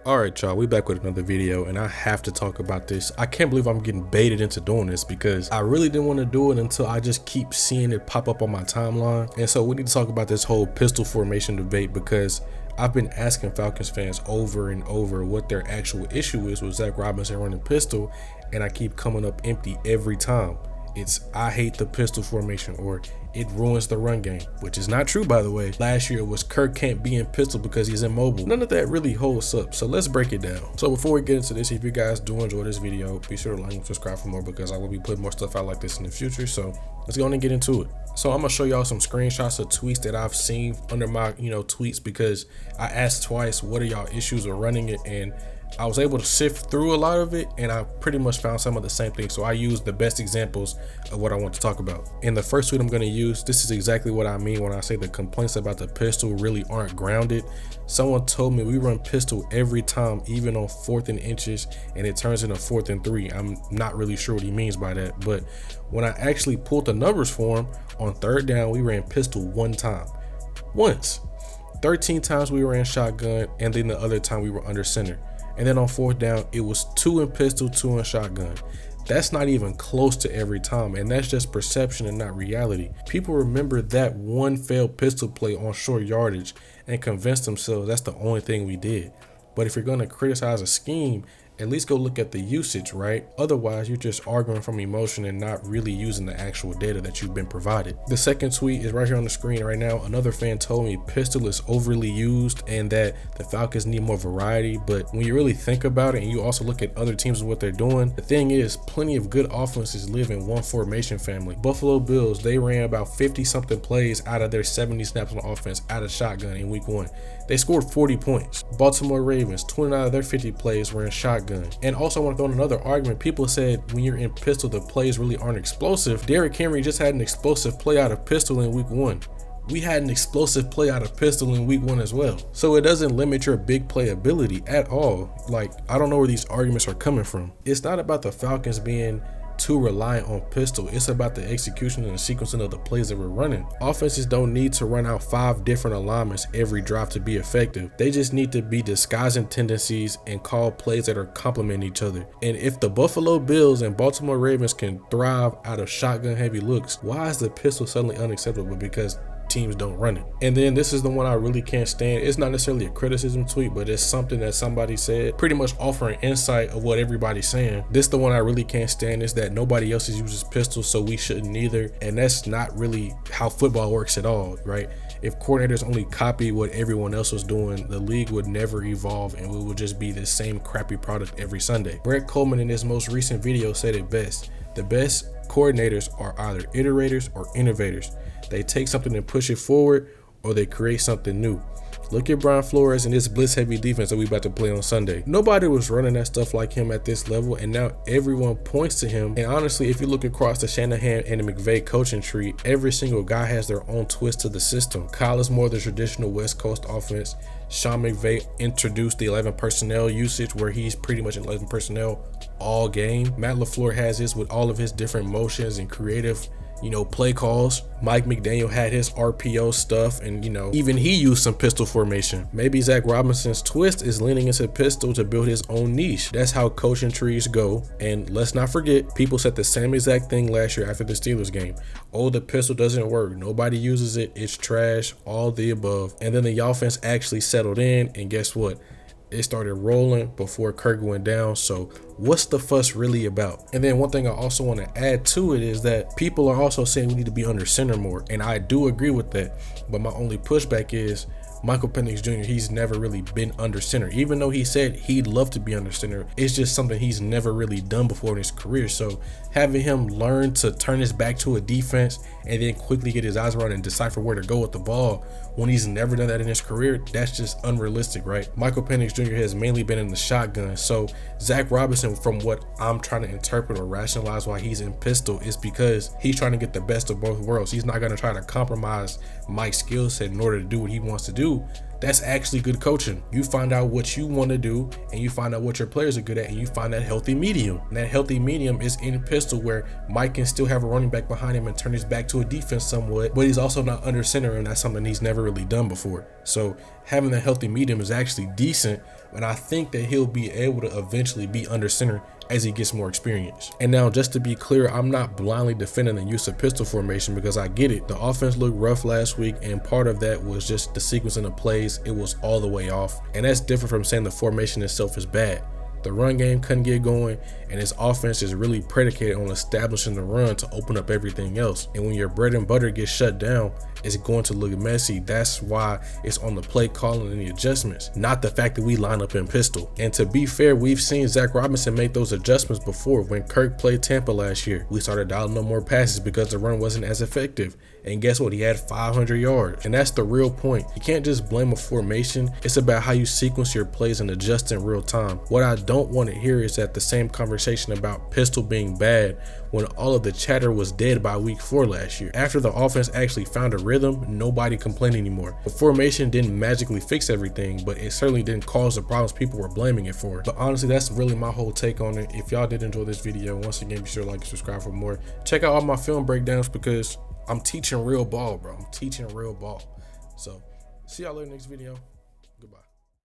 Alright y'all, we back with another video and I have to talk about this. I can't believe I'm getting baited into doing this because I really didn't want to do it until I just keep seeing it pop up on my timeline. And so we need to talk about this whole pistol formation debate because I've been asking Falcons fans over and over what their actual issue is with Zac Robinson running pistol, and I keep coming up empty every time. It's I hate the pistol formation or it ruins the run game, which is not true, by the way. Last year it was Kirk can't be in pistol because he's immobile. None of that really holds up, so let's break it down. So before we get into this, if you guys do enjoy this video, be sure to like and subscribe for more because I will be putting more stuff out like this in the future. So let's go on and get into it. So I'm gonna show y'all some screenshots of tweets that I've seen under my tweets because I asked twice what are y'all issues with running it, and I was able to sift through a lot of it and I pretty much found some of the same things. So I used the best examples of what I want to talk about. In the first tweet I'm going to use, this is exactly what I mean when I say the complaints about the pistol really aren't grounded. Someone told me we run pistol every time, even on 4th and inches, and it turns into 4th and 3. I'm not really sure what he means by that, but when I actually pulled the numbers for him, on 3rd down we ran pistol once. 13 times we ran shotgun, and then the other time we were under center. And then on 4th down, it was 2 in pistol, 2 in shotgun. That's not even close to every time, and that's just perception and not reality. People remember that one failed pistol play on short yardage and convince themselves that's the only thing we did. But if you're gonna criticize a scheme, at least go look at the usage, right? Otherwise, you're just arguing from emotion and not really using the actual data that you've been provided. The second tweet is right here on the screen right now. Another fan told me pistol is overly used and that the Falcons need more variety. But when you really think about it and you also look at other teams and what they're doing, the thing is plenty of good offenses live in one formation family. Buffalo Bills, they ran about 50 something plays out of their 70 snaps on offense out of shotgun in week 1. They scored 40 points. Baltimore Ravens, 29 of their 50 plays were in shotgun. And also I want to throw in another argument. People said when you're in pistol, the plays really aren't explosive. Derrick Henry just had an explosive play out of pistol in week 1. We had an explosive play out of pistol in week 1 as well. So it doesn't limit your big play ability at all. Like, I don't know where these arguments are coming from. It's not about the Falcons being too reliant on pistol. It's about the execution and the sequencing of the plays that we're running. Offenses don't need to run out 5 different alignments every drive to be effective. They just need to be disguising tendencies and call plays that are complementing each other. And if the Buffalo Bills and Baltimore Ravens can thrive out of shotgun heavy looks, why is the pistol suddenly unacceptable? Because teams don't run it. And then this is the one I really can't stand. It's not necessarily a criticism tweet, but it's something that somebody said, pretty much offering insight of what everybody's saying. This the one I really can't stand, is that nobody else uses pistols, so we shouldn't either. And that's not really how football works at all, right? If coordinators only copy what everyone else was doing, the league would never evolve and we would just be the same crappy product every Sunday. Brett Coleman in his most recent video said it best. The best coordinators are either iterators or innovators. They take something and push it forward, or they create something new. Look at Brian Flores and this blitz heavy defense that we about to play on Sunday. Nobody was running that stuff like him at this level, and now everyone points to him. And honestly, if you look across the Shanahan and the McVay coaching tree, every single guy has their own twist to the system. Kyle is more the traditional West Coast offense. Sean McVay introduced the 11 personnel usage where he's pretty much 11 personnel all game. Matt LaFleur has his with all of his different motions and creative play calls. Mike McDaniel had his RPO stuff, and even he used some pistol formation. Maybe Zac Robinson's twist is leaning into pistol to build his own niche. That's how coaching trees go. And let's not forget, people said the same exact thing last year after the Steelers game. Oh, the pistol doesn't work, nobody uses it, it's trash, all the above. And then the offense actually settled in, and guess what? It started rolling before Kirk went down. So what's the fuss really about? And then one thing I also want to add to it is that people are also saying we need to be under center more, and I do agree with that, but my only pushback is Michael Penix Jr., he's never really been under center. Even though he said he'd love to be under center, it's just something he's never really done before in his career. So having him learn to turn his back to a defense and then quickly get his eyes around and decipher where to go with the ball when he's never done that in his career, that's just unrealistic, right? Michael Penix Jr. has mainly been in the shotgun. So Zac Robinson, from what I'm trying to interpret or rationalize why he's in pistol, is because he's trying to get the best of both worlds. He's not going to try to compromise Mike's skill set in order to do what he wants to do. That's actually good coaching. You find out what you want to do, and you find out what your players are good at, and you find that healthy medium. And that healthy medium is in pistol, where Mike can still have a running back behind him and turn his back to a defense somewhat, but he's also not under center, and that's something he's never really done before. So having that healthy medium is actually decent, and I think that he'll be able to eventually be under center as he gets more experience. And now, just to be clear, I'm not blindly defending the use of pistol formation, because I get it. The offense looked rough last week, and part of that was just the sequencing of plays. It was all the way off, and that's different from saying the formation itself is bad. The run game couldn't get going, and his offense is really predicated on establishing the run to open up everything else. And when your bread and butter gets shut down, it's going to look messy. That's why it's on the play calling and the adjustments, not the fact that we line up in pistol. And to be fair, we've seen Zac Robinson make those adjustments before. When Kirk played Tampa last year, we started dialing up more passes because the run wasn't as effective. And guess what? He had 500 yards. And that's the real point. You can't just blame a formation. It's about how you sequence your plays and adjust in real time. What I don't want to hear is that the same conversation about pistol being bad when all of the chatter was dead by week 4 last year. After the offense actually found a rhythm, nobody complained anymore. The formation didn't magically fix everything, but it certainly didn't cause the problems people were blaming it for. But honestly, that's really my whole take on it. If y'all did enjoy this video, once again, be sure to like and subscribe for more. Check out all my film breakdowns, because I'm teaching real ball, bro. I'm teaching real ball. So see y'all later next video. Goodbye.